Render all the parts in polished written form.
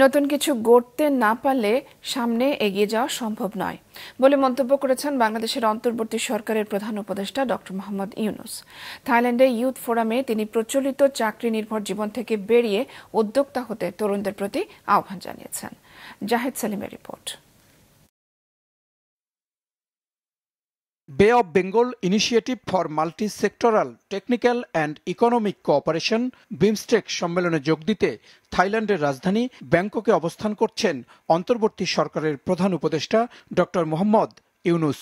নতুন কিছু গড়তে না পারলে সামনে এগিয়ে যাওয়া সম্ভব নয় বলে মন্তব্য করেছেন বাংলাদেশের অন্তর্বর্তী সরকারের প্রধান উপদেষ্টা ডক্টর মোহাম্মদ ইউনূস। থাইল্যান্ডে ইউথ ফোরামে তিনি প্রচলিত চাকরি নির্ভর জীবন থেকে বেরিয়ে উদ্যোক্তা হতে তরুণদের প্রতি আহ্বান জানিয়েছেন। জাহেদ সেলিমের রিপোর্ট। বে of Bengal initiative for multi-sectoral technical and economic cooperation BIMSTEC সম্মেলনে যোগ দিতে থাইল্যান্ডের রাজধানী ব্যাংককে অবস্থান করছেন অন্তর্বর্তী সরকারের প্রধান উপদেষ্টা doctor Mohammad Yunus.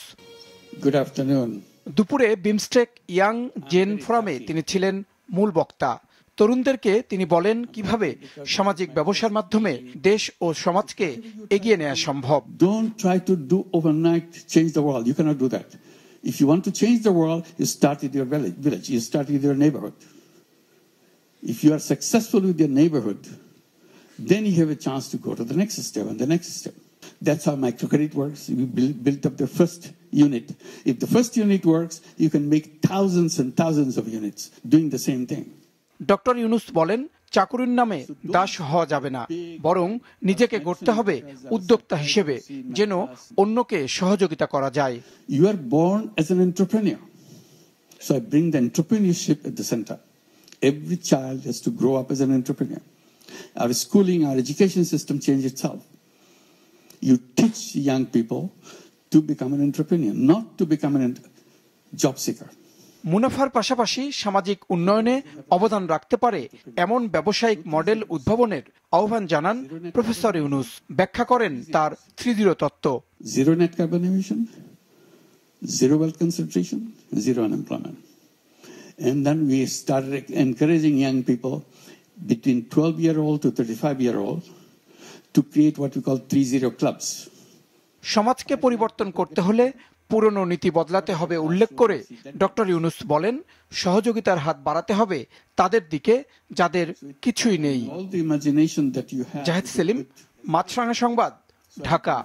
Good afternoon. দুপুরে বিমস্টেক ইয়াং জেন ফোরামে তিনি ছিলেন মূল বক্তা। তরুণদেরকে তিনি বলেন কিভাবে সামাজিক ব্যবসার মাধ্যমে দেশ ও সমাজকে এগিয়ে নেওয়া সম্ভব। Don't try to do overnight change the world. You cannot do that. If you want to change the world, you start with your village. You start with your neighborhood. If you are successful with your neighborhood, then you have a chance to go to the next step and the next step. That's how microcredit works. We built up the first unit. If the first unit works, you can make thousands and thousands of units doing the same thing. Doctor Yunus বলেন, চাকুরির নামে দাস হওয়া যাবে না, বরং নিজেকে গড়তে হবে উদ্যোক্তা হিসেবে, যেন অন্যকে সহযোগিতা করা যায়। You are born as an entrepreneur. So I bring the entrepreneurship at the center. Every child has to grow up as an entrepreneur. Our schooling, our education system change itself. You teach young people to become an entrepreneur, not to become a job seeker. মুনাফার পাশাপাশি সামাজিক উন্নয়নে অবদান রাখতে পারে এমন ব্যবসায়িক model উদ্ভাবনের আহ্বান জানান প্রফেসর ইউনূস। ব্যাখ্যা করেন তার 3-0 তত্ত্ব। Zero net carbon emission, zero wealth concentration, zero unemployment. And then we started encouraging young people between 12-year-old to 35-year-old to create what we call 3-0 clubs. সমাজকে পরিবর্তন করতে হলে পুরনো নীতি বদলাতে হবে উল্লেখ করে ডক্টর ইউনূস বলেন, সহযোগিতার হাত বাড়াতে হবে তাদের দিকে যাদের কিছুই নেই। All the imagination that you have. Zahed Selim, মাছরাঙা সংবাদ, ঢাকা।